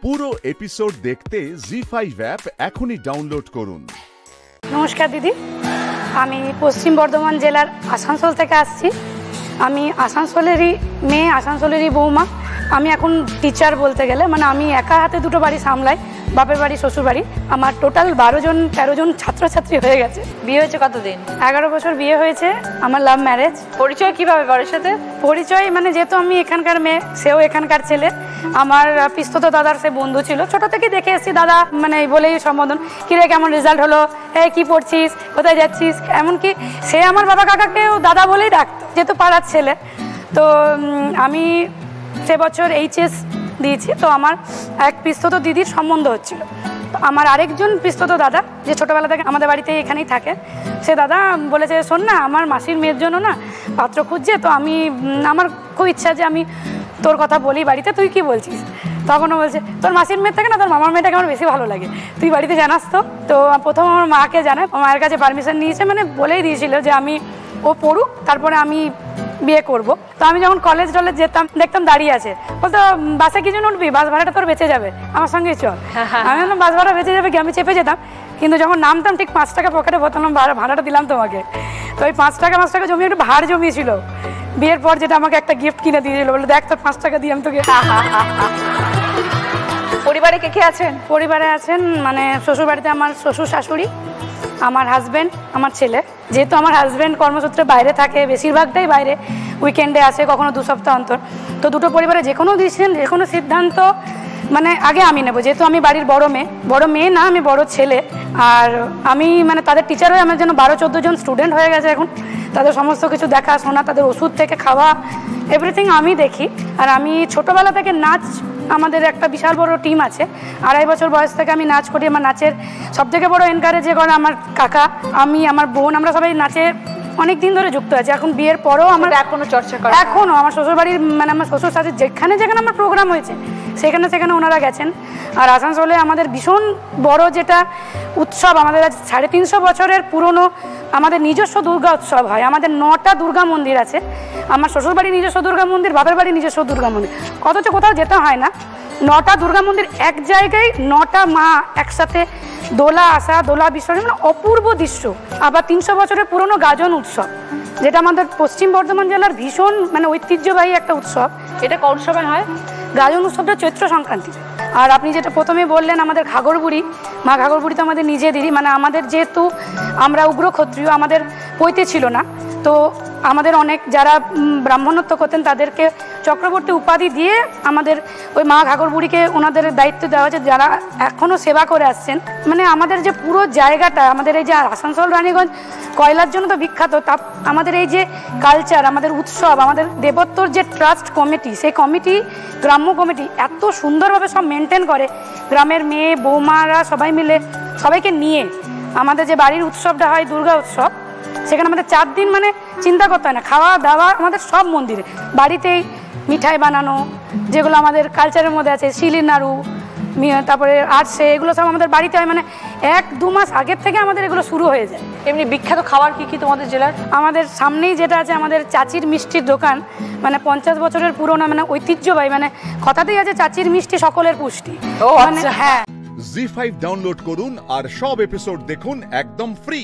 পুরো এপিসোড দেখতে জি5 অ্যাপ এখনই ডাউনলোড করুন। নমস্কার দিদি, আমি পশ্চিম বর্ধমান জেলার আসানসোল থেকে আসছি। আমি আসানসোলেরই মেয়ে, আসানসোলেরই বৌমা। আমি এখন টিচার বলতে গেলে, মানে আমি একা হাতে দুটো বাড়ি সামলাই, বাপের বাড়ি শ্বশুর বাড়ি। আমার টোটাল 12-13 জন ছাত্রছাত্রী হয়ে গেছে। বিয়ে হয়েছে কতদিন? 11 বছর বিয়ে হয়েছে। আমার লাভ ম্যারেজ। পরিচয় কিভাবে বরের সাথে? পরিচয় মানে যেহেতু আমি এখানকার মেয়ে, সেও এখানকার ছেলে। আমার পিস্তত দাদার সে বন্ধু ছিল, ছোট থেকে দেখে এসেছি। দাদা মানে বলেই সম্বোধন, কিরে কেমন রেজাল্ট হলো, এই কি পড়ছিস, কোথায় যাচ্ছিস। এমনকি সে আমার বাবা কাকাকেও দাদা বলেই ডাকতো, যেহেতু পাড়ার ছেলে। তো আমি সে বছর এইচএস দিয়েছি। তো আমার এক পিস্তত দিদির সম্বন্ধ হচ্ছিল। তো আমার আরেকজন পিস্তত দাদা, যে ছোটোবেলা থেকে আমাদের বাড়িতে এখানেই থাকে, সে দাদা বলেছে, শোন না, আমার মাসির মেয়ের জন্য না পাত্র খুঁজছে। তো আমার খুব ইচ্ছা যে আমি তোর কথা বলি বাড়িতে, তুই কি বলছিস? তখনও বলছে, তোর মাসির মেয়ের থেকে না তোর মামার মেয়েটাকে আমার বেশি ভালো লাগে, তুই বাড়িতে জানাস তো। তো প্রথম আমার মাকে জানায়, মায়ের কাছে পারমিশন নিয়েছে, মানে বলেই দিয়েছিল যে ও পড়ুক, তারপরে আমি বিয়ে করব। তো আমি যখন কলেজ যেতাম, দেখতাম দাঁড়িয়ে আছে, বলতো বাসে কি জন্য উঠবি, বাস ভাড়াটা তোর বেঁচে যাবে, আমার সঙ্গে চল। আমি বললাম বাস ভাড়া বেঁচে যাবে কি, আমি চেপে যেতাম। কিন্তু যখন নামতাম ঠিক 5 টাকা পকেটে বলতাম, ভাড়াটা দিলাম তোমাকে। তো ওই 5 টাকা জমিয়ে একটু ভাড় জমিয়েছিল। বিয়ের পর যেটা আমাকে একটা গিফট কিনে দিয়েছিল, বলে দেখ তোর 5 টাকা দিয়ে আমি তোকে। পরিবারে কে কে আছেন? পরিবারে আছেন মানে শ্বশুর বাড়িতে আমার শ্বশুর শাশুড়ি, আমার হাজব্যান্ড, আমার ছেলে। যেহেতু আমার হাজব্যান্ড কর্মসূত্রে বাইরে থাকে, বেশিরভাগটাই বাইরে, উইকেন্ডে আসে, কখনো 2 সপ্তাহ অন্তর। তো দুটো পরিবারে যে কোনো ডিসিশন, যে কোনো সিদ্ধান্ত মানে আগে আমি নেবো। যেহেতু আমি বাড়ির বড় মেয়ে না, আমি বড় ছেলে। আর আমি মানে তাদের টিচার হয়ে আমার জন্য 12-14 জন স্টুডেন্ট হয়ে গেছে এখন। তাদের সমস্ত কিছু দেখাশোনা, তাদের ওষুধ থেকে খাওয়া, এভরিথিং আমি দেখি। আর আমি ছোটোবেলা থেকে নাচ, আমাদের একটা বিশাল বড় টিম আছে। 2.5 বছর বয়স থেকে আমি নাচ করি। আমার নাচের সবথেকে বড় এনকারেজ করে আমার কাকা, আমি, আমার বোন, আমরা সবাই নাচে অনেক দিন ধরে যুক্ত আছি। এখন বিয়ের পরেও আমার এখনো চর্চা করে, এখনও আমার শ্বশুরবাড়ির মানে আমার শ্বশুর শাশুড়ি যেখানে আমার প্রোগ্রাম হয়েছে সেখানে ওনারা গেছেন। আর আসানসোলে আমাদের ভীষণ বড় যেটা উৎসব, আমাদের আজ 350 বছরের পুরনো আমাদের নিজস্ব দুর্গা উৎসব হয়। আমাদের 9টা দুর্গা মন্দির আছে। আমার শ্বশুরবাড়ির নিজস্ব দুর্গা মন্দির, বাপের বাড়ির নিজস্ব দুর্গা মন্দির, অথচ কোথাও যেতে হয় না। 9টা দুর্গা মন্দির এক জায়গায়, 9টা মা একসাথে দোলা আসা, দোলা বিসর্জন, মানে অপূর্ব দৃশ্য। আবার 300 বছরের পুরনো গাজন উৎসব, যেটা আমাদের পশ্চিম বর্ধমান জেলার ভীষণ মানে ঐতিহ্যবাহী একটা উৎসব। এটা কোন সময় হয়? গাজন উৎসবটা চৈত্র সংক্রান্তি। আর আপনি যেটা প্রথমে বললেন, আমাদের ঘাগরবুড়ি, মা ঘাগরবুড়ি তো আমাদের নিজেদেরই, মানে আমাদের যেহেতু আমরা উগ্র ক্ষত্রিয়, আমাদের পৈতে ছিল না। তো আমাদের অনেক যারা ব্রাহ্মণত্ব করতেন তাদেরকে চক্রবর্তী উপাধি দিয়ে আমাদের ওই মা ঘাগরবুড়িকে ওনাদের দায়িত্ব দেওয়া হয়েছে, যারা এখনও সেবা করে আসছেন। মানে আমাদের যে পুরো জায়গাটা, আমাদের এই যে আসানসোল রানীগঞ্জ কয়লার জন্য তো বিখ্যাত, তা আমাদের এই যে কালচার, আমাদের উৎসব, আমাদের দেবত্বর যে ট্রাস্ট কমিটি, সেই কমিটি, গ্রাম্য কমিটি এত সুন্দরভাবে সব মেনটেন করে। গ্রামের মেয়ে বৌমারা সবাই মিলে, সবাইকে নিয়ে আমাদের যে বাড়ির উৎসবটা হয়, দুর্গা উৎসব, সেখানে আমাদের 4 দিন মানে চিন্তা করতে হয় না, খাওয়া দাওয়া আমাদের সব মন্দিরে। বাড়িতেই মিঠাই বানানো, যেগুলো আমাদের কালচারের মধ্যে আছে, শিলি নাড়ু, তারপরে আরসে, এগুলো সব আমাদের বাড়িতে হয়। মানে 1-2 মাস আগের থেকে আমাদের এগুলো শুরু হয়ে যায়। এমনি বিখ্যাত খাবার কি তোমাদের জেলার? আমাদের সামনেই যেটা আছে, আমাদের চাচির মিষ্টির দোকান, মানে 50 বছরের পুরোনো, মানে ঐতিহ্যবাহী, মানে কথাতেই আছে চাচির মিষ্টি সকলের পুষ্টি। মানে হ্যাঁ। জি5 ডাউনলোড করুন আর সব এপিসোড দেখুন একদম ফ্রি।